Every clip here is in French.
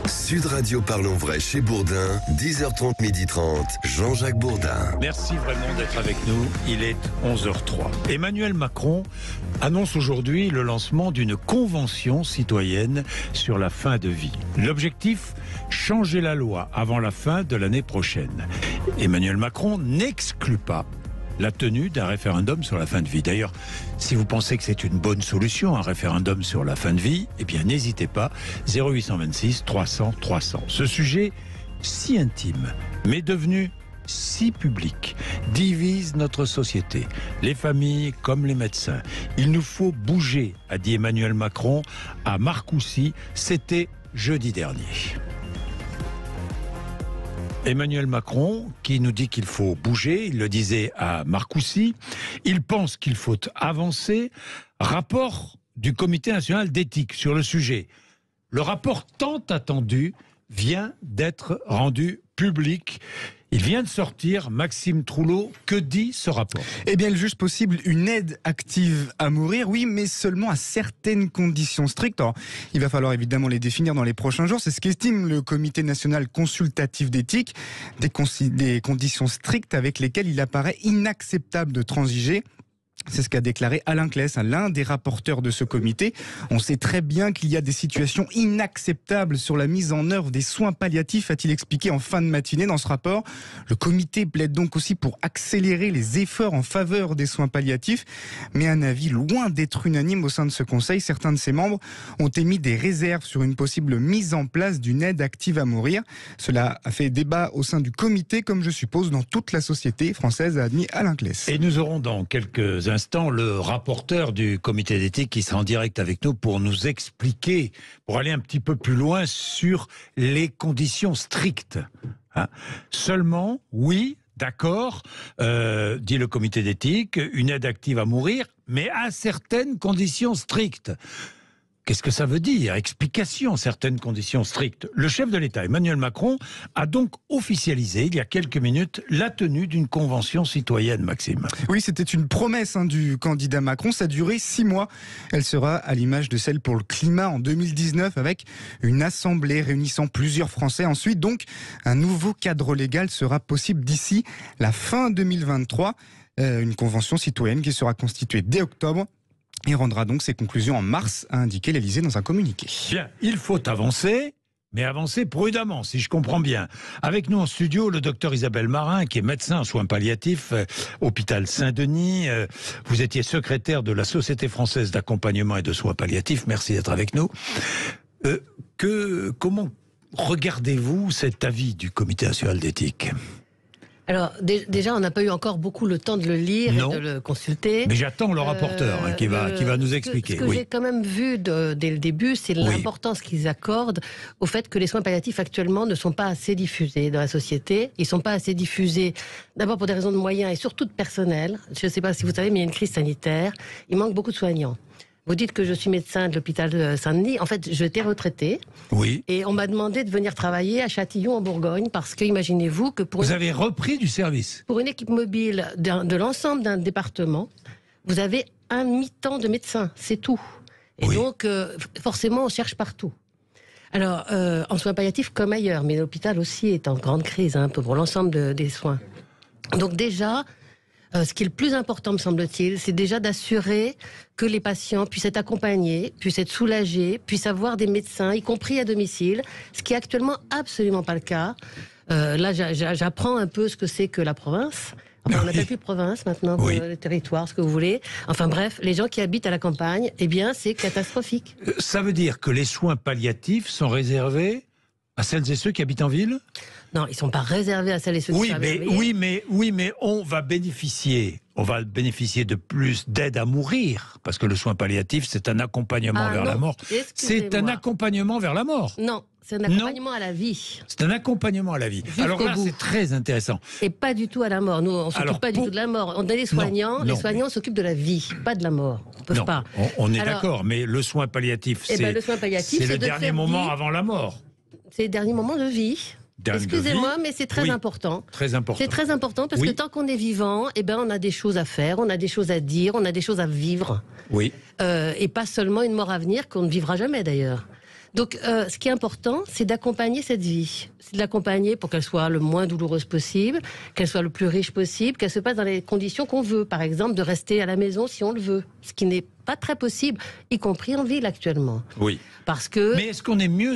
Sud Radio Parlons Vrai chez Bourdin, 10h30, 12h30, Jean-Jacques Bourdin. Merci vraiment d'être avec nous, il est 11h03. Emmanuel Macron annonce aujourd'hui le lancement d'une convention citoyenne sur la fin de vie. L'objectif, changer la loi avant la fin de l'année prochaine. Emmanuel Macron n'exclut pas la tenue d'un référendum sur la fin de vie. D'ailleurs, si vous pensez que c'est une bonne solution, un référendum sur la fin de vie, eh bien n'hésitez pas, 0826 300 300. Ce sujet si intime, mais devenu si public, divise notre société, les familles comme les médecins. Il nous faut bouger, a dit Emmanuel Macron à Marcoussis, c'était jeudi dernier. Emmanuel Macron, qui nous dit qu'il faut bouger, il le disait à Marcoussis, il pense qu'il faut avancer. Rapport du Comité national d'éthique sur le sujet. Le rapport tant attendu vient d'être rendu public. Il vient de sortir, Maxime Trouleau. Que dit ce rapport ? Eh bien, il juge possible une aide active à mourir, oui, mais seulement à certaines conditions strictes. Alors, il va falloir évidemment les définir dans les prochains jours. C'est ce qu'estime le Comité national consultatif d'éthique, des conditions strictes avec lesquelles il apparaît inacceptable de transiger. C'est ce qu'a déclaré Alain Claes, l'un des rapporteurs de ce comité. On sait très bien qu'il y a des situations inacceptables sur la mise en œuvre des soins palliatifs, a-t-il expliqué en fin de matinée dans ce rapport. Le comité plaide donc aussi pour accélérer les efforts en faveur des soins palliatifs. Mais un avis loin d'être unanime au sein de ce conseil. Certains de ses membres ont émis des réserves sur une possible mise en place d'une aide active à mourir. Cela a fait débat au sein du comité, comme je suppose dans toute la société française, a admis Alain Claes. Et nous aurons dans quelques instants le rapporteur du comité d'éthique qui sera en direct avec nous pour nous expliquer, pour aller un petit peu plus loin sur les conditions strictes. Seulement, oui, d'accord, dit le comité d'éthique, une aide active à mourir, mais à certaines conditions strictes. Qu'est-ce que ça veut dire ? Explication, certaines conditions strictes. Le chef de l'État, Emmanuel Macron, a donc officialisé, il y a quelques minutes, la tenue d'une convention citoyenne, Maxime. Oui, c'était une promesse du candidat Macron. Ça a duré 6 mois. Elle sera à l'image de celle pour le climat en 2019, avec une assemblée réunissant plusieurs Français. Ensuite, donc, un nouveau cadre légal sera possible d'ici la fin 2023. Une convention citoyenne qui sera constituée dès octobre. Il rendra donc ses conclusions en mars, a indiqué l'Élysée dans un communiqué. Bien, il faut avancer, mais avancer prudemment, si je comprends bien. Avec nous en studio, le docteur Isabelle Marin, qui est médecin en soins palliatifs, hôpital Saint-Denis. Vous étiez secrétaire de la Société française d'accompagnement et de soins palliatifs. Merci d'être avec nous. Comment regardez-vous cet avis du Comité national d'éthique ? Alors, déjà, on n'a pas eu encore beaucoup le temps de le lire et de le consulter. Mais j'attends le rapporteur qui va nous expliquer. Ce que j'ai quand même vu dès le début, c'est l'importance qu'ils accordent au fait que les soins palliatifs actuellement ne sont pas assez diffusés dans la société. Ils ne sont pas assez diffusés, d'abord pour des raisons de moyens et surtout de personnel. Je ne sais pas si vous savez, mais il y a une crise sanitaire. Il manque beaucoup de soignants. Vous dites que je suis médecin de l'hôpital Saint-Denis. En fait, j'étais retraité. Oui. Et on m'a demandé de venir travailler à Châtillon, en Bourgogne, parce que, imaginez-vous que Vous avez repris du service. Pour une équipe mobile de l'ensemble d'un département, vous avez un mi-temps de médecin, c'est tout. Et donc, forcément, on cherche partout. Alors, en soins palliatifs comme ailleurs, mais l'hôpital aussi est en grande crise pour l'ensemble des soins. Donc déjà... ce qui est le plus important, me semble-t-il, c'est déjà d'assurer que les patients puissent être accompagnés, puissent être soulagés, puissent avoir des médecins, y compris à domicile, ce qui est actuellement absolument pas le cas. Là, j'apprends un peu ce que c'est que la province. Enfin, on n'appelle plus province maintenant, le territoire, ce que vous voulez. Enfin bref, les gens qui habitent à la campagne, eh bien, c'est catastrophique. Ça veut dire que les soins palliatifs sont réservés à celles et ceux qui habitent en ville ? Non, ils ne sont pas réservés à celles et ceux qui habitent en ville. Oui, mais on va bénéficier de plus d'aide à mourir, parce que le soin palliatif, c'est un accompagnement vers la mort. C'est un accompagnement vers la mort. Non, c'est un accompagnement à la vie. C'est un accompagnement à la vie. Alors là, c'est très intéressant. Et pas du tout à la mort. Nous, on ne s'occupe pas du tout de la mort. On a les soignants. Les soignants s'occupent de la vie, pas de la mort. On ne peut pas. On est d'accord, mais le soin palliatif, c'est le dernier moment avant la mort. C'est le dernier moment de vie. Excusez-moi, mais c'est très important. Très important. C'est très important parce que tant qu'on est vivant, on a des choses à faire, on a des choses à dire, on a des choses à vivre. Oui. Et pas seulement une mort à venir qu'on ne vivra jamais d'ailleurs. Donc, ce qui est important, c'est d'accompagner cette vie. C'est de l'accompagner pour qu'elle soit le moins douloureuse possible, qu'elle soit le plus riche possible, qu'elle se passe dans les conditions qu'on veut. Par exemple, de rester à la maison si on le veut. Ce qui n'est pas très possible, y compris en ville actuellement. Oui. Parce que... Mais est-ce qu'on est mieux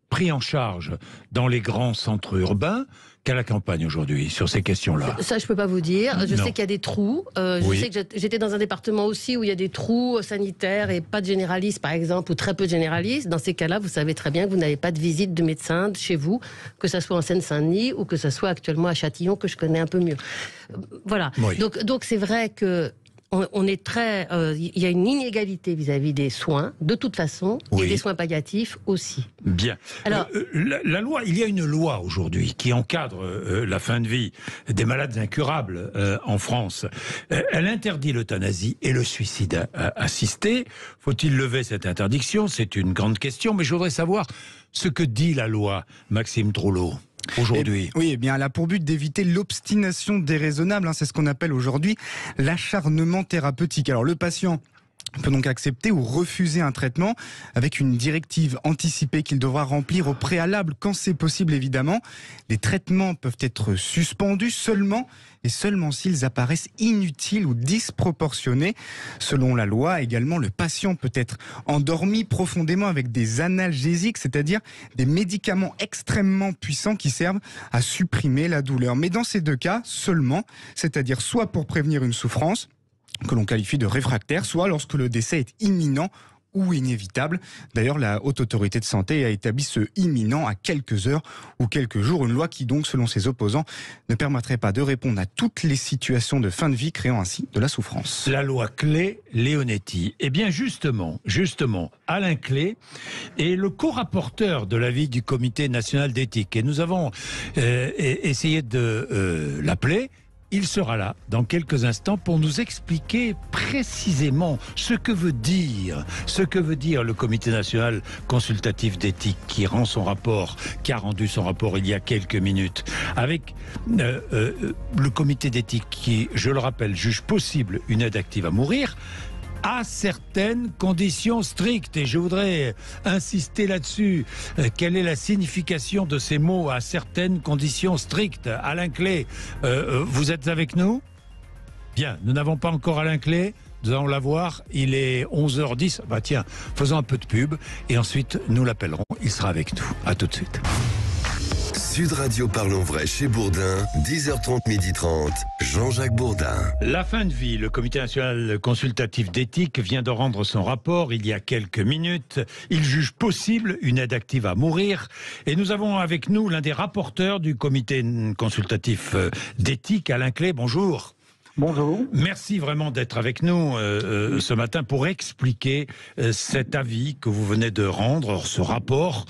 pris en charge dans les grands centres urbains qu'à la campagne aujourd'hui, sur ces questions-là? Ça, je peux pas vous dire. Je sais qu'il y a des trous. Oui. Je sais que j'étais dans un département aussi où il y a des trous sanitaires et pas de généralistes, par exemple, ou très peu de généralistes. Dans ces cas-là, vous savez très bien que vous n'avez pas de visite de médecin chez vous, que ça soit en Seine-Saint-Denis ou que ça soit actuellement à Châtillon, que je connais un peu mieux. Voilà. Oui. Donc c'est vrai que on est très, il y a une inégalité vis-à-vis des soins, de toute façon, Oui. et des soins palliatifs aussi. Bien. Alors, la loi, il y a une loi aujourd'hui qui encadre la fin de vie des malades incurables en France. Elle interdit l'euthanasie et le suicide assisté. Faut-il lever cette interdiction? C'est une grande question, mais je voudrais savoir ce que dit la loi, Maxime Trouleau. Aujourd'hui. Oui, eh bien, elle a pour but d'éviter l'obstination déraisonnable, c'est ce qu'on appelle aujourd'hui l'acharnement thérapeutique. Alors le patient peut donc accepter ou refuser un traitement avec une directive anticipée qu'il devra remplir au préalable quand c'est possible évidemment. Les traitements peuvent être suspendus seulement s'ils apparaissent inutiles ou disproportionnés. Selon la loi, également, le patient peut être endormi profondément avec des analgésiques, c'est-à-dire des médicaments extrêmement puissants qui servent à supprimer la douleur. Mais dans ces deux cas seulement, c'est-à-dire soit pour prévenir une souffrance, que l'on qualifie de réfractaire, soit lorsque le décès est imminent ou inévitable. D'ailleurs, la Haute Autorité de Santé a établi ce imminent à quelques heures ou quelques jours, une loi qui donc, selon ses opposants, ne permettrait pas de répondre à toutes les situations de fin de vie, créant ainsi de la souffrance. La loi Clay-Leonetti. Eh bien, justement, Alain Clay est le co-rapporteur de l'avis du Comité national d'éthique. Et nous avons essayé de l'appeler. Il sera là dans quelques instants pour nous expliquer précisément ce que veut dire le Comité national consultatif d'éthique qui a rendu son rapport il y a quelques minutes, avec le comité d'éthique qui, je le rappelle, juge possible une aide active à mourir à certaines conditions strictes. Et je voudrais insister là-dessus. Quelle est la signification de ces mots, à certaines conditions strictes? Alain Clay, vous êtes avec nous? Bien, nous n'avons pas encore Alain Clay. Nous allons l'avoir. Il est 11h10. Bah tiens, faisons un peu de pub et ensuite nous l'appellerons. Il sera avec nous. À tout de suite. Sud Radio Parlons Vrai chez Bourdin, 10h30, 12h30, Jean-Jacques Bourdin. La fin de vie, le Comité national consultatif d'éthique vient de rendre son rapport il y a quelques minutes. Il juge possible une aide active à mourir. Et nous avons avec nous l'un des rapporteurs du Comité consultatif d'éthique, Alain Clay. Bonjour. Bonjour. Merci vraiment d'être avec nous ce matin pour expliquer cet avis que vous venez de rendre, ce rapport.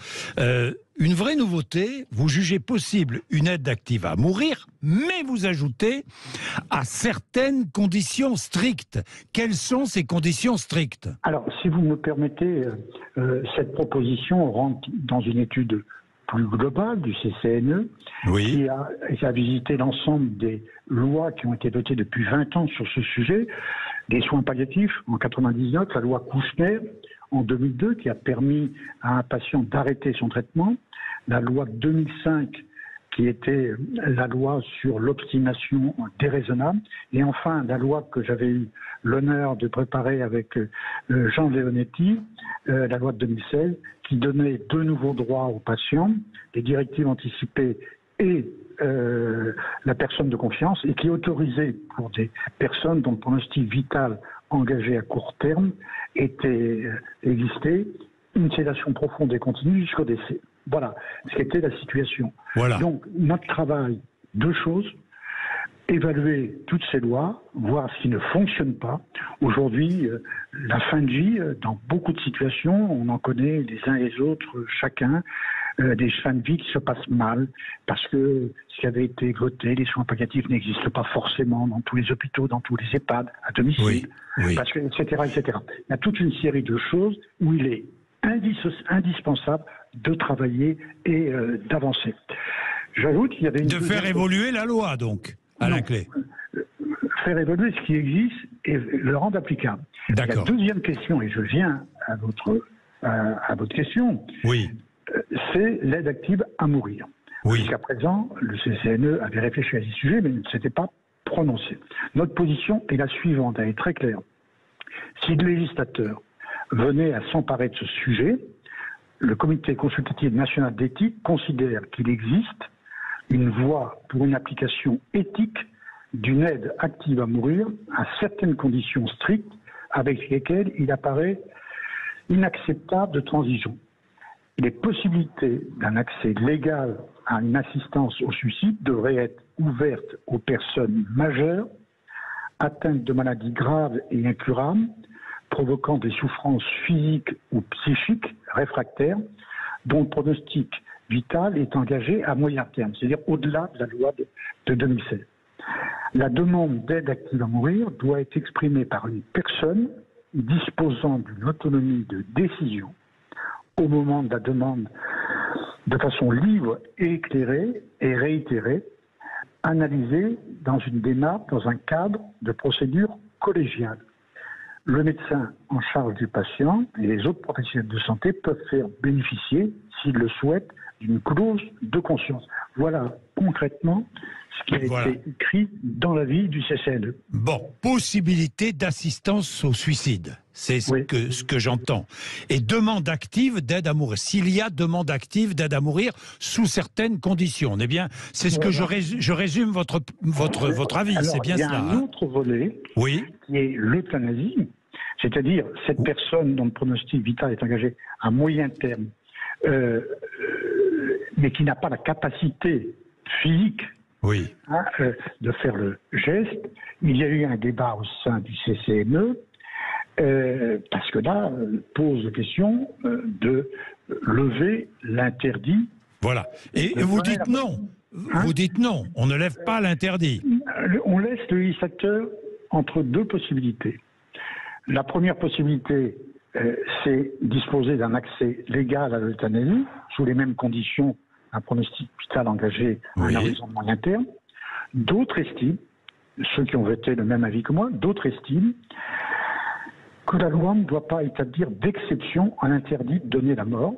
Une vraie nouveauté, vous jugez possible une aide active à mourir, mais vous ajoutez à certaines conditions strictes. Quelles sont ces conditions strictes? Alors, si vous me permettez, cette proposition rentre dans une étude plus globale du CCNE, oui, qui a visité l'ensemble des lois qui ont été votées depuis 20 ans sur ce sujet, des soins palliatifs en 99, la loi Kouchner en 2002 qui a permis à un patient d'arrêter son traitement, la loi 2005 qui était la loi sur l'obstination déraisonnable, et enfin la loi que j'avais eu l'honneur de préparer avec Jean Leonetti, la loi de 2016, qui donnait deux nouveaux droits aux patients, les directives anticipées et la personne de confiance, et qui autorisait pour des personnes dont le pronostic vital engagé à court terme existait une sédation profonde et continue jusqu'au décès. Voilà ce qu'était la situation. Voilà. Donc, notre travail, deux choses: évaluer toutes ces lois, voir ce qui ne fonctionne pas. Aujourd'hui, la fin de vie, dans beaucoup de situations, on en connaît les uns et les autres, chacun, des fins de vie qui se passent mal, parce que ce qui avait été voté, les soins palliatifs n'existent pas forcément dans tous les hôpitaux, dans tous les EHPAD, à domicile, oui. parce que, etc. Il y a toute une série de choses où il est indispensable de travailler et d'avancer. J'ajoute qu'il y avait de faire évoluer la loi, donc, Alain Clay. Faire évoluer ce qui existe et le rendre applicable. D'accord. La deuxième question, et je viens à votre à votre question. Oui. C'est l'aide active à mourir. Oui. Jusqu'à présent, le CCNE avait réfléchi à ce sujet, mais ne s'était pas prononcé. Notre position est la suivante, elle est très claire. Si le législateur venait à s'emparer de ce sujet, le Comité consultatif national d'éthique considère qu'il existe une voie pour une application éthique d'une aide active à mourir à certaines conditions strictes avec lesquelles il apparaît inacceptable de transition. Les possibilités d'un accès légal à une assistance au suicide devraient être ouvertes aux personnes majeures atteintes de maladies graves et incurables, provoquant des souffrances physiques ou psychiques réfractaires, dont le pronostic vital est engagé à moyen terme, c'est-à-dire au-delà de la loi de 2016. La demande d'aide active à mourir doit être exprimée par une personne disposant d'une autonomie de décision au moment de la demande de façon libre et éclairée et réitérée, analysée dans une démarche, dans un cadre de procédure collégiale. Le médecin en charge du patient et les autres professionnels de santé peuvent faire bénéficier, s'ils le souhaitent, d'une clause de conscience. Voilà concrètement ce qui a été écrit dans l'avis du CCNE. Bon, possibilité d'assistance au suicide, c'est ce que j'entends. Et demande active d'aide à mourir. S'il y a demande active d'aide à mourir sous certaines conditions, on est bien. C'est ce que je résume votre avis. C'est bien cela. Il y a un autre volet qui est l'euthanasie, c'est-à-dire cette personne dont le pronostic vital est engagé à moyen terme, mais qui n'a pas la capacité physique de faire le geste. Il y a eu un débat au sein du CCNE, parce que là, pose la question de lever l'interdit. Voilà. Et vous dites non. Vous dites non. On ne lève pas l'interdit. On laisse le législateur entre deux possibilités. La première possibilité, c'est disposer d'un accès légal à l'euthanasie, sous les mêmes conditions un pronostic vital engagé à un horizon de moyen terme. D'autres estiment, ceux qui ont voté le même avis que moi, d'autres estiment que la loi ne doit pas établir d'exception à l'interdit de donner la mort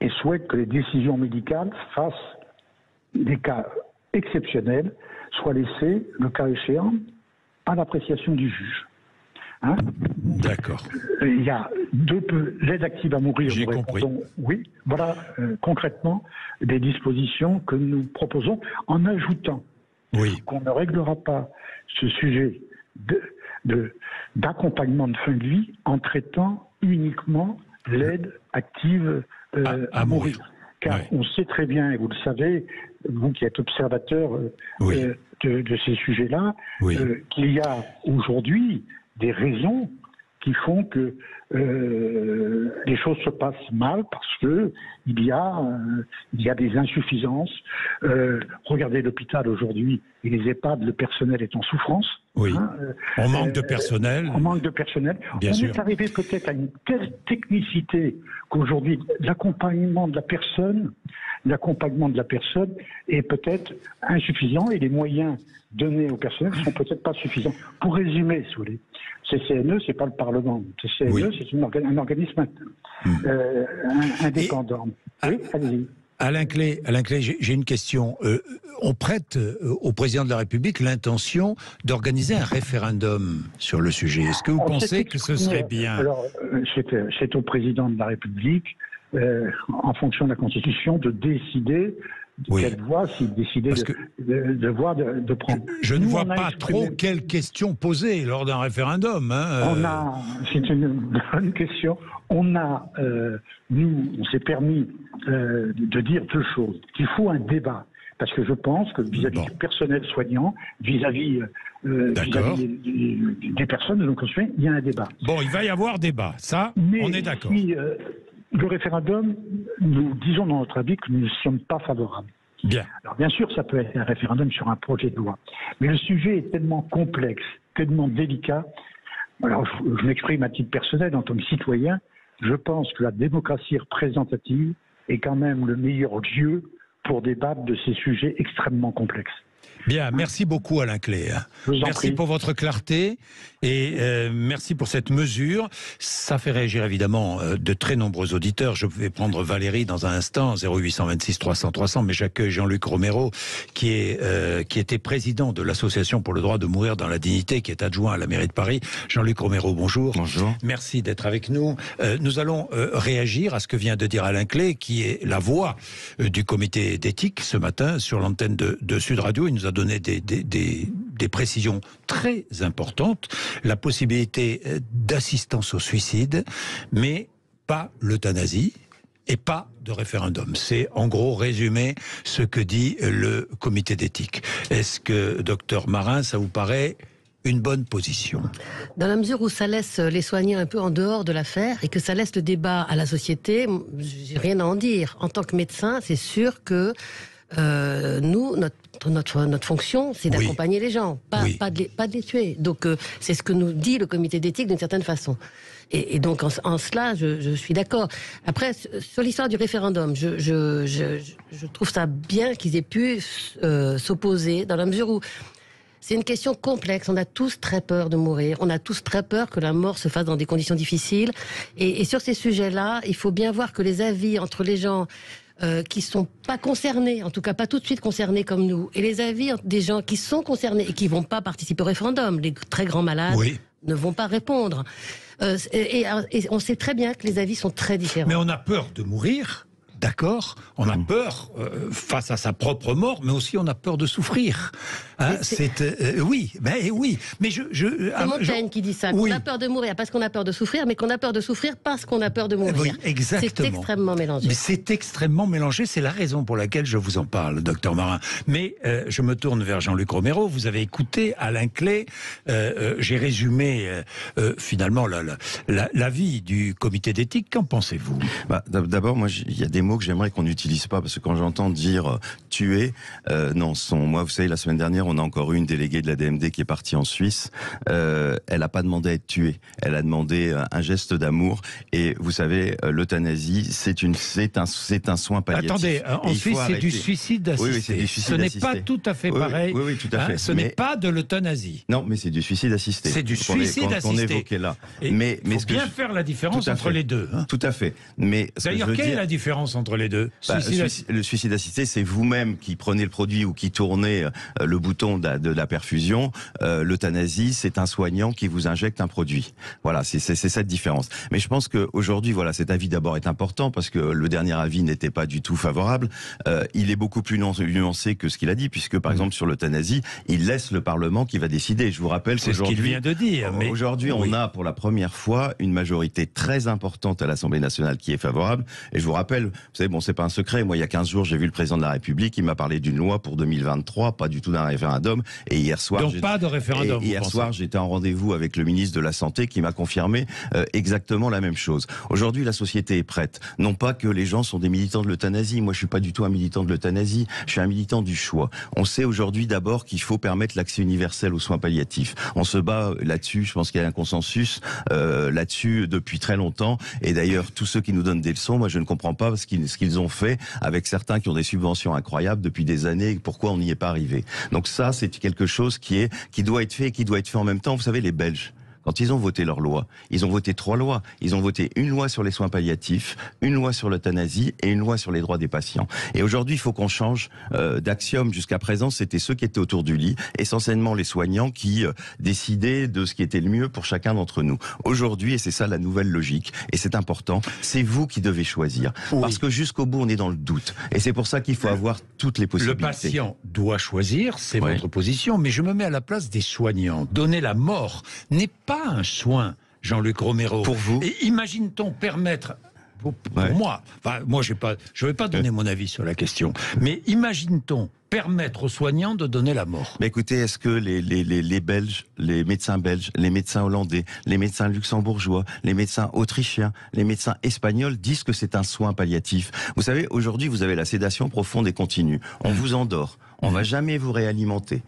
et souhaitent que les décisions médicales fassent des cas exceptionnels, soient laissées, le cas échéant, à l'appréciation du juge. D'accord. Il y a l'aide active à mourir. J'ai compris. Oui, voilà concrètement des dispositions que nous proposons en ajoutant qu'on ne réglera pas ce sujet d'accompagnement de fin de vie en traitant uniquement l'aide active à mourir. Car on sait très bien, et vous le savez, vous qui êtes observateur de ces sujets-là, qu'il y a aujourd'hui des raisons qui font que les choses se passent mal parce que il y a des insuffisances. Regardez l'hôpital aujourd'hui et les EHPAD, le personnel est en souffrance. On manque de personnel. On manque de personnel. Bien sûr. Est arrivé peut-être à une telle technicité qu'aujourd'hui l'accompagnement de la personne est peut-être insuffisant et les moyens donnés au personnel ne sont peut-être pas suffisants. Pour résumer, si vous voulez, CCNE, c'est pas le Parlement. CCNE, c'est un organisme indépendant. Allez-y. Alain Clé, j'ai une question. On prête au président de la République l'intention d'organiser un référendum sur le sujet. Est-ce que vous pensez que ce serait bien? Alors, c'est au président de la République, en fonction de la Constitution, de décider quelle voie, s'il décidait de prendre. Je ne vois pas trop quelles questions poser lors d'un référendum. C'est une bonne question. Nous, on s'est permis de dire deux choses. Qu'il faut un débat. Parce que je pense que vis-à-vis du personnel soignant, vis-à-vis des personnes de nos concitoyens, il y a un débat. Bon, il va y avoir débat. Ça, on est d'accord. Le référendum, nous disons dans notre avis que nous ne sommes pas favorables. Bien. Alors bien sûr, ça peut être un référendum sur un projet de loi. Mais le sujet est tellement complexe, tellement délicat. Alors je m'exprime à titre personnel en tant que citoyen. Je pense que la démocratie représentative est quand même le meilleur lieu pour débattre de ces sujets extrêmement complexes. Bien, merci beaucoup Alain Clé. Je vous en Merci prie. pour votre clarté et merci pour cette mesure. Ça fait réagir évidemment de très nombreux auditeurs. Je vais prendre Valérie dans un instant, 0826 300 300, mais j'accueille Jean-Luc Romero qui était président de l'Association pour le droit de mourir dans la dignité, qui est adjoint à la mairie de Paris. Jean-Luc Romero, bonjour. Bonjour. Merci d'être avec nous. Nous allons réagir à ce que vient de dire Alain Clé, qui est la voix du comité d'éthique ce matin sur l'antenne de Sud Radio. Il nous a donné des précisions très importantes. La possibilité d'assistance au suicide, mais pas l'euthanasie et pas de référendum. C'est en gros résumé ce que dit le comité d'éthique. Est-ce que, docteur Marin, ça vous paraît une bonne position? Dans la mesure où ça laisse les soignants un peu en dehors de l'affaire et que ça laisse le débat à la société, j'ai rien à en dire. En tant que médecin, c'est sûr que nous, notre fonction, c'est d'accompagner les gens, pas de les tuer. Donc, c'est ce que nous dit le comité d'éthique d'une certaine façon. Et donc, en cela, je suis d'accord. Après, sur l'histoire du référendum, je trouve ça bien qu'ils aient pu s'opposer, dans la mesure où c'est une question complexe. On a tous très peur de mourir. On a tous très peur que la mort se fasse dans des conditions difficiles. Et sur ces sujets-là, il faut bien voir que les avis entre les gens qui sont pas concernés, en tout cas pas tout de suite concernés comme nous, et les avis des gens qui sont concernés et qui vont pas participer au référendum, les très grands malades ne vont pas répondre. Et on sait très bien que les avis sont très différents. Mais on a peur de mourir. D'accord, on a peur face à sa propre mort, mais aussi on a peur de souffrir. Hein, oui, mais c'est Montaigne qui dit ça. On a peur de mourir parce qu'on a peur de souffrir, mais qu'on a peur de souffrir parce qu'on a peur de mourir. Oui, exactement. C'est extrêmement mélangé. Mais c'est extrêmement mélangé, c'est la raison pour laquelle je vous en parle, docteur Marin. Mais je me tourne vers Jean-Luc Romero. Vous avez écouté Alain Clé. J'ai résumé finalement l'avis du comité d'éthique. Qu'en pensez-vous? D'abord, moi, il y a des mots que j'aimerais qu'on n'utilise pas, parce que quand j'entends dire tuer, non, moi, vous savez, la semaine dernière, on a encore eu une déléguée de la DMD qui est partie en Suisse. Elle n'a pas demandé à être tuée. Elle a demandé un geste d'amour. Et vous savez, l'euthanasie, c'est un soin palliatif. Attendez, en Suisse, c'est du suicide assisté. Oui, c'est du suicide assisté. Ce n'est pas tout à fait pareil. Oui, tout à fait. Ce n'est pas de l'euthanasie. Non, mais c'est du suicide assisté. C'est du suicide assisté. Qu'on évoquait là. Mais il faut bien faire la différence entre les deux. Hein. Tout à fait. Mais d'ailleurs, quelle est la différence entre les deux? Le suicide assisté, c'est vous-même qui prenez le produit ou qui tournez le bouton de la perfusion. L'euthanasie, c'est un soignant qui vous injecte un produit. Voilà, c'est cette différence. Mais je pense qu'aujourd'hui, voilà, cet avis d'abord est important parce que le dernier avis n'était pas du tout favorable. Il est beaucoup plus nuancé que ce qu'il a dit, puisque par exemple sur l'euthanasie, il laisse le Parlement qui va décider. Je vous rappelle qu'aujourd'hui, c'est ce qu'il vient de dire. Mais aujourd'hui, on a pour la première fois une majorité très importante à l'Assemblée nationale qui est favorable. Et je vous rappelle, vous savez, bon, c'est pas un secret. Moi, il y a 15 jours, j'ai vu le président de la République. Il m'a parlé d'une loi pour 2023, pas du tout d'un référendum. Et hier soir, donc pas de référendum. Hier soir, j'étais en rendez-vous avec le ministre de la Santé qui m'a confirmé exactement la même chose. Aujourd'hui, la société est prête. Non pas que les gens sont des militants de l'euthanasie. Moi, je suis pas du tout un militant de l'euthanasie. Je suis un militant du choix. On sait aujourd'hui d'abord qu'il faut permettre l'accès universel aux soins palliatifs. On se bat là-dessus. Je pense qu'il y a un consensus là-dessus depuis très longtemps. Et d'ailleurs, tous ceux qui nous donnent des leçons, moi, je ne comprends pas ce qu'ils ont fait avec certains qui ont des subventions incroyables depuis des années. Pourquoi on n'y est pas arrivé? Donc ça, c'est quelque chose qui doit être fait et qui doit être fait en même temps. Vous savez, les Belges, quand ils ont voté leur loi, ils ont voté 3 lois. Ils ont voté une loi sur les soins palliatifs, une loi sur l'euthanasie et une loi sur les droits des patients. Et aujourd'hui, il faut qu'on change d'axiome. Jusqu'à présent, c'était ceux qui étaient autour du lit, essentiellement les soignants qui décidaient de ce qui était le mieux pour chacun d'entre nous. Aujourd'hui, et c'est ça la nouvelle logique, et c'est important, c'est vous qui devez choisir. Oui. Parce que jusqu'au bout, on est dans le doute. Et c'est pour ça qu'il faut avoir toutes les possibilités. Le patient doit choisir, c'est votre position, mais je me mets à la place des soignants. Donner la mort n'est pas un soin, Jean-Luc Romero. Pour vous. Et imagine-t-on permettre, pour moi, enfin, moi je vais pas donner mon avis sur la question, mais imagine-t-on permettre aux soignants de donner la mort? Mais écoutez, est-ce que les Belges, les médecins hollandais, les médecins luxembourgeois, les médecins autrichiens, les médecins espagnols disent que c'est un soin palliatif? Vous savez, aujourd'hui, vous avez la sédation profonde et continue. On vous endort. On va jamais vous réalimenter.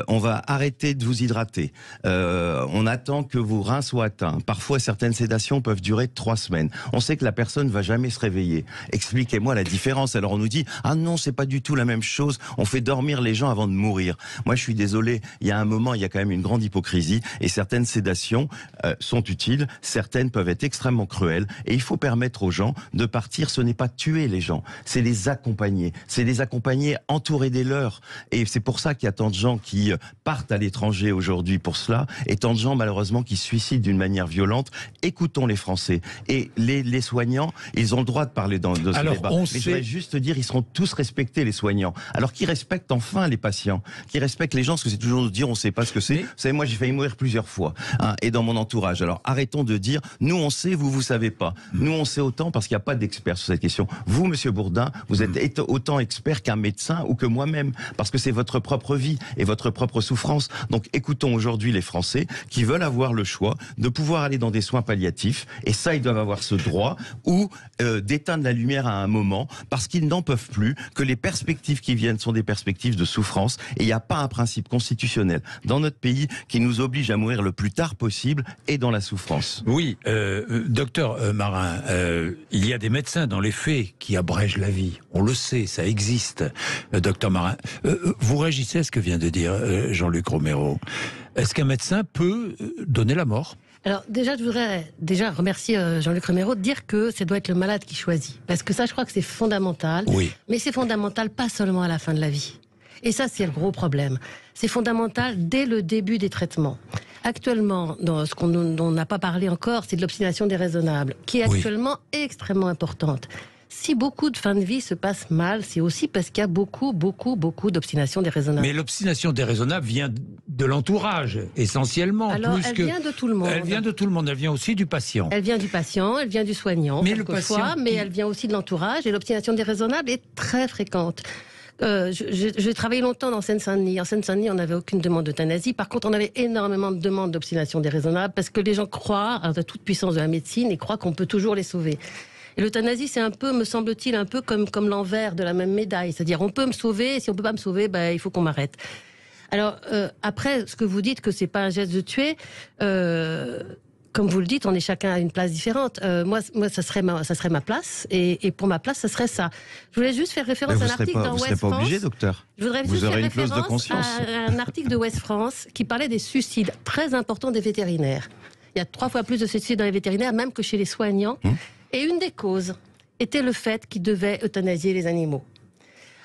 On va arrêter de vous hydrater. On attend que vos reins soient atteints. Parfois, certaines sédations peuvent durer 3 semaines. On sait que la personne va jamais se réveiller. Expliquez-moi la différence. Alors on nous dit, ah non, c'est pas du tout la même chose. On fait dormir les gens avant de mourir. Moi, je suis désolé, il y a un moment, il y a quand même une grande hypocrisie et certaines sédations sont utiles, certaines peuvent être extrêmement cruelles et il faut permettre aux gens de partir. Ce n'est pas tuer les gens, c'est les accompagner. C'est les accompagner, entourer des leurs. Et c'est pour ça qu'il y a tant de gens qui partent à l'étranger aujourd'hui pour cela et tant de gens malheureusement qui se suicident d'une manière violente. Écoutons les Français. Et les soignants, ils ont le droit de parler de ce débat. Mais je voudrais juste dire, ils seront tous respectés, les soignants. Alors qu'ils respectent enfin les patients, qu'ils respectent les gens, parce que c'est toujours de dire on ne sait pas ce que c'est. Vous savez, moi j'ai failli mourir plusieurs fois, et dans mon entourage. Alors arrêtons de dire, nous on sait, vous savez pas. Nous on sait autant parce qu'il n'y a pas d'experts sur cette question. Vous, Monsieur Bourdin, vous êtes autant expert qu'un médecin ou que moi-même, parce que c'est votre propre vie et votre propre souffrance. Donc écoutons aujourd'hui les Français qui veulent avoir le choix de pouvoir aller dans des soins palliatifs, et ça ils doivent avoir ce droit, ou d'éteindre la lumière à un moment, parce qu'ils n'en peuvent plus, que les perspectives qui viennent sont des perspectives de souffrance, et il n'y a pas un principe constitutionnel dans notre pays qui nous oblige à mourir le plus tard possible et dans la souffrance. Oui, docteur Marin, il y a des médecins dans les faits qui abrègent la vie. On le sait, ça existe, docteur Marin. Vous réagissez à ce que vient de dire Jean-Luc Romero. Est-ce qu'un médecin peut donner la mort ? Alors déjà, je voudrais remercier Jean-Luc Romero de dire que ça doit être le malade qui choisit. Parce que ça, je crois que c'est fondamental. Oui. Mais c'est fondamental pas seulement à la fin de la vie. Et ça, c'est le gros problème. C'est fondamental dès le début des traitements. Actuellement, dans ce dont on n'a pas parlé encore, c'est de l'obstination déraisonnable, qui est actuellement extrêmement importante. Si beaucoup de fins de vie se passent mal, c'est aussi parce qu'il y a beaucoup d'obstination déraisonnable. Mais l'obstination déraisonnable vient de l'entourage, essentiellement. Alors, vient de tout le monde. Elle vient de tout le monde, elle vient aussi du patient. Elle vient du patient, elle vient du soignant, mais elle vient aussi de l'entourage, et l'obstination déraisonnable est très fréquente. J'ai travaillé longtemps dans Seine-Saint-Denis. En Seine-Saint-Denis, on n'avait aucune demande d'euthanasie. Par contre, on avait énormément de demandes d'obstination déraisonnable parce que les gens croient à la toute puissance de la médecine et croient qu'on peut toujours les sauver. Et l'euthanasie, c'est un peu, me semble-t-il, un peu comme l'envers de la même médaille. C'est-à-dire, on peut me sauver, et si on peut pas me sauver, il faut qu'on m'arrête. Alors, après, ce que vous dites que c'est pas un geste de tuer, comme vous le dites, on est chacun à une place différente. Moi, ça serait ma place, et pour ma place, ça serait ça. Je voulais juste faire référence à un article dans Ouest France. Vous ne serez pas obligé, docteur. Je voudrais juste faire référence à un article de Ouest France qui parlait des suicides très importants des vétérinaires. Il y a 3 fois plus de suicides dans les vétérinaires, même que chez les soignants. Et une des causes était le fait qu'ils devaient euthanasier les animaux.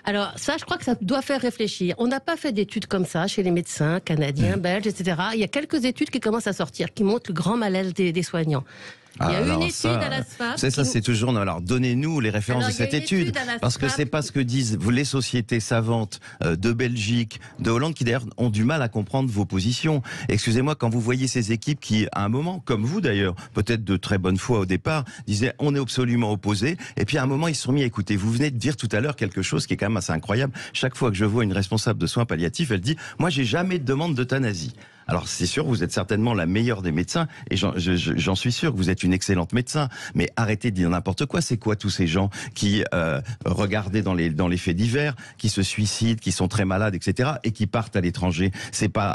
Alors ça, je crois que ça doit faire réfléchir. On n'a pas fait d'études comme ça chez les médecins canadiens, belges, etc. Il y a quelques études qui commencent à sortir, qui montrent le grand malaise des soignants. Il y a une étude à la SFAP. C'est toujours. Alors, donnez-nous les références de cette étude. Parce que c'est pas ce que disent les sociétés savantes de Belgique, de Hollande, qui d'ailleurs ont du mal à comprendre vos positions. Excusez-moi, quand vous voyez ces équipes qui, à un moment, comme vous d'ailleurs, peut-être de très bonne foi au départ, disaient on est absolument opposés. Et puis à un moment, ils se sont mis à écouter. Vous venez de dire tout à l'heure quelque chose qui est quand même assez incroyable. Chaque fois que je vois une responsable de soins palliatifs, elle dit moi, j'ai jamais de demande d'euthanasie. Alors c'est sûr, vous êtes certainement la meilleure des médecins, et j'en suis sûr que vous êtes une excellente médecin, mais arrêtez de dire n'importe quoi. C'est quoi tous ces gens qui regardez dans les faits divers, qui se suicident, qui sont très malades, etc., et qui partent à l'étranger?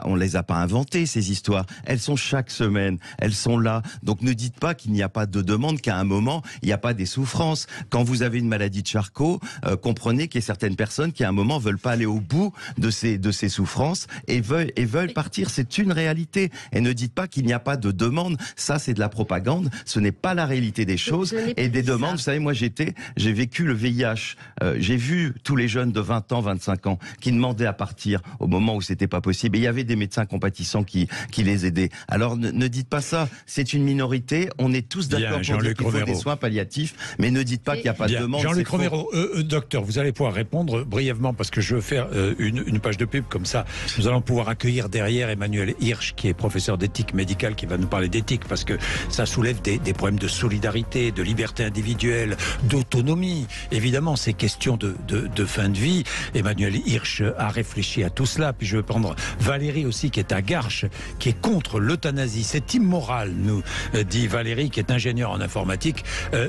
On les a pas inventées, ces histoires. Elles sont chaque semaine, elles sont là. Donc ne dites pas qu'il n'y a pas de demande, qu'à un moment il n'y a pas des souffrances. Quand vous avez une maladie de Charcot, comprenez qu'il y a certaines personnes qui à un moment veulent pas aller au bout de ces souffrances et veulent partir. C'est une réalité. Et ne dites pas qu'il n'y a pas de demande. Ça, c'est de la propagande. Ce n'est pas la réalité des choses. Et des demandes, vous savez, moi, j'ai vécu le VIH. J'ai vu tous les jeunes de 20 ans, 25 ans qui demandaient à partir au moment où c'était pas possible. Et il y avait des médecins compatissants qui les aidaient. Alors, ne dites pas ça. C'est une minorité. On est tous d'accord pour dire qu'il faut des soins palliatifs. Mais ne dites pas qu'il n'y a pas de demande. Jean-Luc Romero, docteur, vous allez pouvoir répondre brièvement parce que je veux faire une page de pub comme ça. Nous allons pouvoir accueillir derrière Emmanuel Hirsch, qui est professeur d'éthique médicale, qui va nous parler d'éthique, parce que ça soulève des problèmes de solidarité, de liberté individuelle, d'autonomie. Évidemment, ces questions de fin de vie. Emmanuel Hirsch a réfléchi à tout cela. Puis je vais prendre Valérie aussi, qui est à Garches, qui est contre l'euthanasie. C'est immoral, nous dit Valérie, qui est ingénieure en informatique.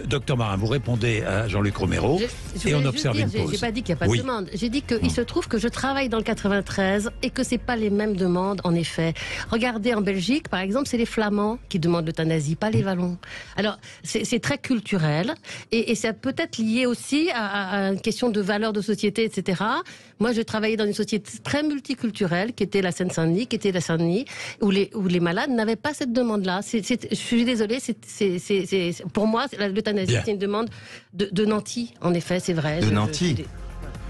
Docteur Marin, vous répondez à Jean-Luc Romero et on observe une pause. J'ai pas dit qu'il n'y a pas de demande. J'ai dit qu'il se trouve que je travaille dans le 93 et que c'est pas les mêmes demandes, en effet, Français. Regardez en Belgique, par exemple, c'est les Flamands qui demandent l'euthanasie, pas les Wallons. Alors, c'est très culturel et ça peut être lié aussi à une question de valeur de société, etc. Moi, je travaillais dans une société très multiculturelle qui était la Seine-Saint-Denis, qui était la Saint-Denis, où les malades n'avaient pas cette demande-là. Je suis désolée, pour moi, l'euthanasie, c'est une demande de nantis, en effet, c'est vrai. De nantis.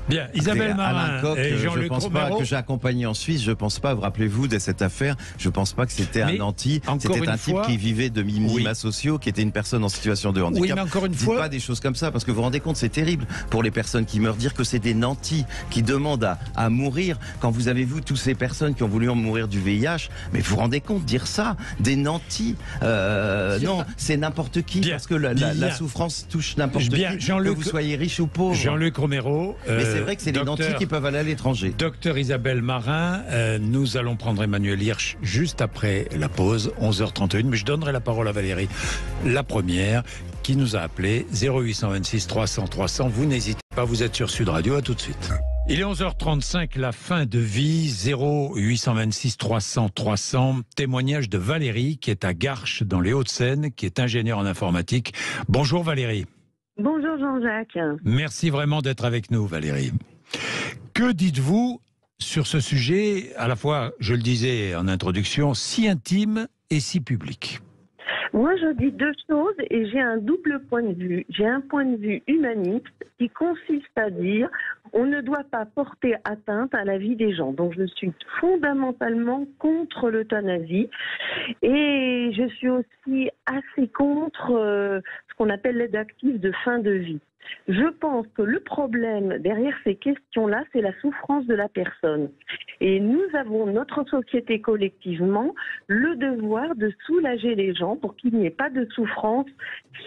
Bien, Isabelle Marin Alain Koch, et Jean-Luc je pense pas Romero. que j'ai accompagné en Suisse, je pense pas, vous rappelez-vous de cette affaire, je pense pas que c'était un nanti, c'était un type qui vivait de minima sociaux, qui était une personne en situation de handicap. Oui, mais encore une fois, pas des choses comme ça, parce que vous vous rendez compte, c'est terrible pour les personnes qui meurent, dire que c'est des nantis qui demandent à mourir, quand vous avez vu toutes ces personnes qui ont voulu en mourir du VIH, mais vous vous rendez compte, dire ça, des nantis, non, c'est n'importe qui, parce que la souffrance touche n'importe qui, que vous soyez riche ou pauvre. Jean-Luc Romero, c'est vrai que c'est les nantis qui peuvent aller à l'étranger. Docteur Isabelle Marin, nous allons prendre Emmanuel Hirsch juste après la pause, 11h31, mais je donnerai la parole à Valérie, la première, qui nous a appelé 0826 300 300. Vous n'hésitez pas, vous êtes sur Sud Radio, à tout de suite. Il est 11h35, la fin de vie, 0826 300 300. Témoignage de Valérie, qui est à Garches, dans les Hauts-de-Seine, qui est ingénieure en informatique. Bonjour Valérie. Bonjour Jean-Jacques. Merci vraiment d'être avec nous, Valérie. Que dites-vous sur ce sujet, à la fois, je le disais en introduction, si intime et si public? Moi, je dis deux choses et j'ai un double point de vue. J'ai un point de vue humaniste qui consiste à dire on ne doit pas porter atteinte à la vie des gens. Donc, je suis fondamentalement contre l'euthanasie et je suis aussi assez contre ce qu'on appelle l'aide active de fin de vie. Je pense que le problème derrière ces questions-là, c'est la souffrance de la personne. Et nous avons, notre société collectivement, le devoir de soulager les gens pour qu'il n'y ait pas de souffrance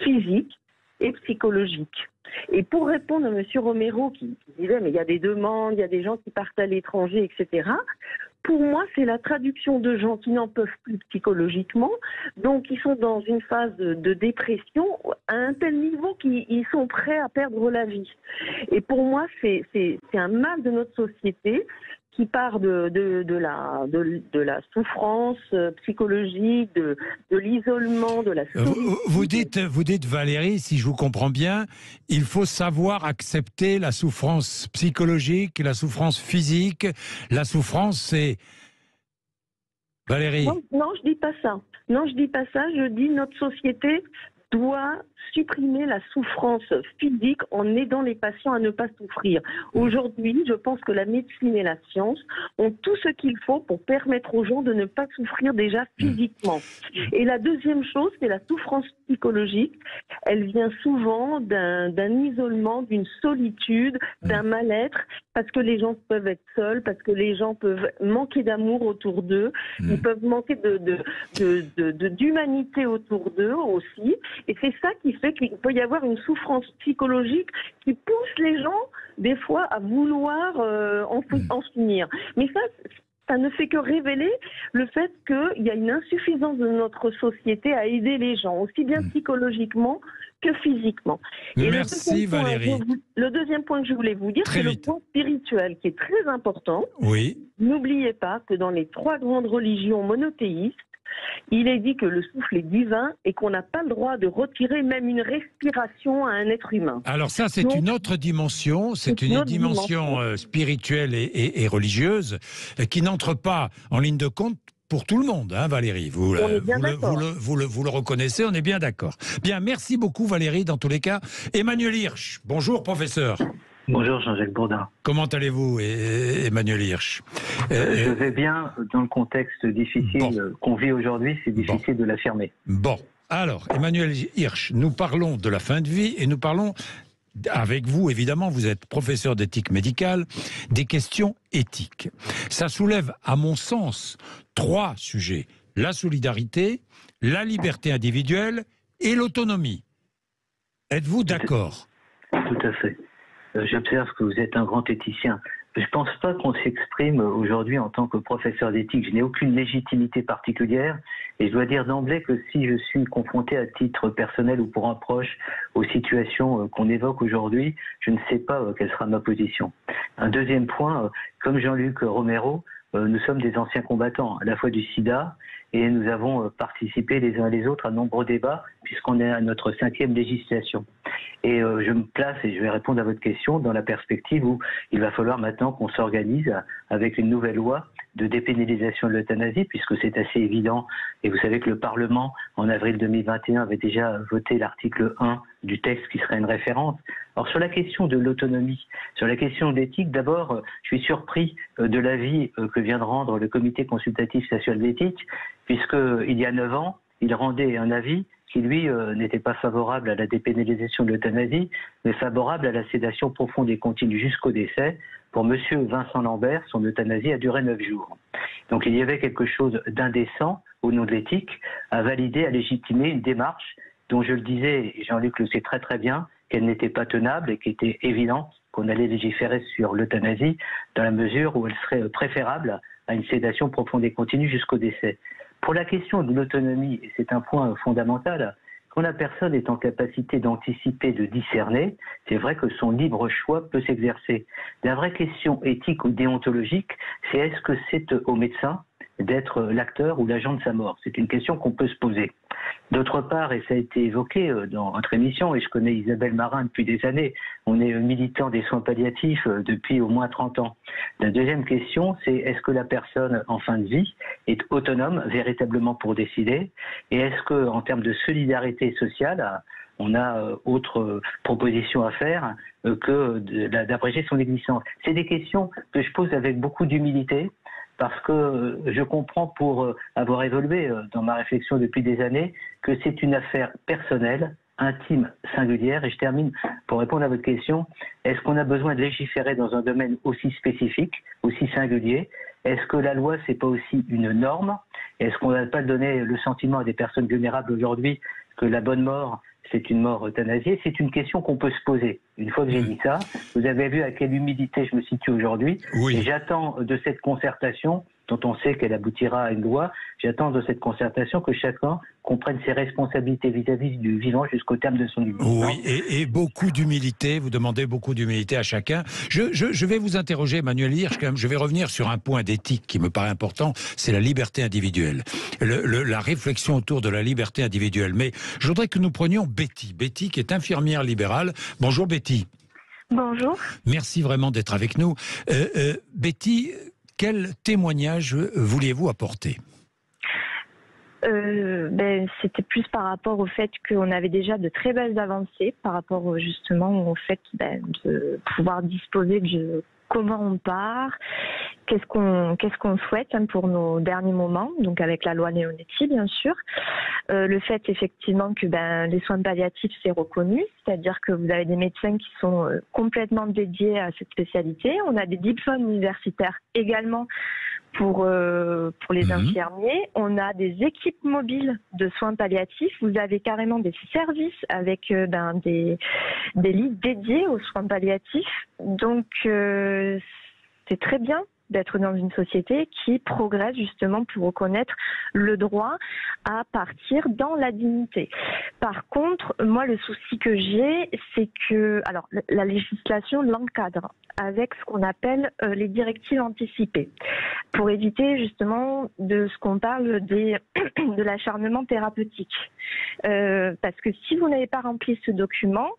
physique et psychologique. Et pour répondre à M. Romero qui disait mais il y a des demandes, il y a des gens qui partent à l'étranger, etc. Pour moi, c'est la traduction de gens qui n'en peuvent plus psychologiquement, donc ils sont dans une phase de dépression à un tel niveau qu'ils sont prêts à perdre la vie. Et pour moi, c'est un mal de notre société qui part de la souffrance psychologique, de l'isolement, de la solitude. Vous dites, Valérie, si je vous comprends bien, il faut savoir accepter la souffrance psychologique, la souffrance physique. La souffrance, c'est... Valérie? Non, je dis pas ça. Non, je dis pas ça. Je dis notre société doit supprimer la souffrance physique en aidant les patients à ne pas souffrir. Aujourd'hui, je pense que la médecine et la science ont tout ce qu'il faut pour permettre aux gens de ne pas souffrir déjà physiquement. Et la deuxième chose, c'est la souffrance psychologique. Elle vient souvent d'un isolement, d'une solitude, d'un mal-être, parce que les gens peuvent être seuls, parce que les gens peuvent manquer d'amour autour d'eux, ils peuvent manquer d'humanité autour d'eux aussi. Et c'est ça qui fait qu'il peut y avoir une souffrance psychologique qui pousse les gens, des fois, à vouloir en finir. Mais ça ne fait que révéler le fait qu'il y a une insuffisance de notre société à aider les gens, aussi bien psychologiquement que physiquement. Et merci Valérie. Le deuxième point que je voulais vous dire, c'est le point spirituel qui est très important. Oui. N'oubliez pas que dans les 3 grandes religions monothéistes, il est dit que le souffle est divin et qu'on n'a pas le droit de retirer même une respiration à un être humain. Alors ça, c'est une autre dimension, c'est une dimension spirituelle et religieuse qui n'entre pas en ligne de compte pour tout le monde, hein, Valérie. Vous le reconnaissez, on est bien d'accord. Bien, merci beaucoup Valérie, dans tous les cas. Emmanuel Hirsch, bonjour professeur. Bonjour Jean-Jacques Bourdin. Comment allez-vous, Emmanuel Hirsch? Je vais bien. Dans le contexte difficile qu'on vit aujourd'hui, c'est difficile de l'affirmer. Bon, alors Emmanuel Hirsch, nous parlons de la fin de vie et nous parlons, avec vous évidemment, vous êtes professeur d'éthique médicale, des questions éthiques. Ça soulève, à mon sens, 3 sujets. La solidarité, la liberté individuelle et l'autonomie. Êtes-vous d'accord? Tout à fait. J'observe que vous êtes un grand éthicien. Je ne pense pas qu'on s'exprime aujourd'hui en tant que professeur d'éthique. Je n'ai aucune légitimité particulière et je dois dire d'emblée que si je suis confronté à titre personnel ou pour un proche aux situations qu'on évoque aujourd'hui, je ne sais pas quelle sera ma position. Un deuxième point, comme Jean-Luc Romero, nous sommes des anciens combattants, à la fois du sida, et nous avons participé les uns et les autres à de nombreux débats, puisqu'on est à notre 5e législation. Et je me place, et je vais répondre à votre question, dans la perspective où il va falloir maintenant qu'on s'organise avec une nouvelle loi de dépénalisation de l'euthanasie, puisque c'est assez évident. Et vous savez que le Parlement, en avril 2021, avait déjà voté l'article 1 du texte qui serait une référence. Alors sur la question de l'autonomie, sur la question d'éthique, d'abord, je suis surpris de l'avis que vient de rendre le Comité consultatif national d'éthique, puisqu'il y a 9 ans, il rendait un avis qui, lui, n'était pas favorable à la dépénalisation de l'euthanasie, mais favorable à la sédation profonde et continue jusqu'au décès. Pour M. Vincent Lambert, son euthanasie a duré 9 jours. Donc il y avait quelque chose d'indécent, au nom de l'éthique, à valider, à légitimer une démarche dont, je le disais, et Jean-Luc le sait très très bien, qu'elle n'était pas tenable et qu'il était évident qu'on allait légiférer sur l'euthanasie dans la mesure où elle serait préférable à une sédation profonde et continue jusqu'au décès. Pour la question de l'autonomie, et c'est un point fondamental, quand la personne est en capacité d'anticiper, de discerner, c'est vrai que son libre choix peut s'exercer. La vraie question éthique ou déontologique, c'est est-ce que c'est au médecin d'être l'acteur ou l'agent de sa mort? C'est une question qu'on peut se poser. D'autre part, et ça a été évoqué dans votre émission, et je connais Isabelle Marin depuis des années, on est militant des soins palliatifs depuis au moins 30 ans. La deuxième question, c'est est-ce que la personne en fin de vie est autonome véritablement pour décider? Et est-ce qu'en termes de solidarité sociale, on a autre proposition à faire que d'abréger son existence? C'est des questions que je pose avec beaucoup d'humilité, parce que je comprends, pour avoir évolué dans ma réflexion depuis des années, que c'est une affaire personnelle, intime, singulière. Et je termine pour répondre à votre question. Est-ce qu'on a besoin de légiférer dans un domaine aussi spécifique, aussi singulier? Est-ce que la loi, c'est pas aussi une norme? Est-ce qu'on ne va pas donner le sentiment à des personnes vulnérables aujourd'hui que la bonne mort, c'est une mort euthanasiée? C'est une question qu'on peut se poser. Une fois que j'ai dit ça, vous avez vu à quelle humilité je me situe aujourd'hui. Oui. Et j'attends de cette concertation, dont on sait qu'elle aboutira à une loi, j'attends de cette concertation que chacun comprenne ses responsabilités vis-à-vis du vivant jusqu'au terme de son existence. Oui, et beaucoup d'humilité, vous demandez beaucoup d'humilité à chacun. Je vais vous interroger, Emmanuel Hirsch, quand même, je vais revenir sur un point d'éthique qui me paraît important, c'est la liberté individuelle. La réflexion autour de la liberté individuelle. Mais je voudrais que nous prenions Betty. Betty, qui est infirmière libérale. Bonjour Betty. Bonjour. Merci vraiment d'être avec nous. Betty, quel témoignage vouliez-vous apporter ? C'était plus par rapport au fait qu'on avait déjà de très belles avancées par rapport justement au fait de pouvoir disposer de comment on part, qu'est-ce qu'on souhaite pour nos derniers moments, donc avec la loi Leonetti bien sûr. Le fait effectivement que les soins palliatifs c'est reconnu, c'est-à-dire que vous avez des médecins qui sont complètement dédiés à cette spécialité. On a des diplômes universitaires également pour les infirmiers. On a des équipes mobiles de soins palliatifs. Vous avez carrément des services avec des lits dédiés aux soins palliatifs. Donc c'est très bien d'être dans une société qui progresse justement pour reconnaître le droit à partir dans la dignité. Par contre, moi, le souci que j'ai, c'est que la législation l'encadre avec ce qu'on appelle les directives anticipées, pour éviter justement de ce qu'on parle de l'acharnement thérapeutique. Parce que si vous n'avez pas rempli ce document,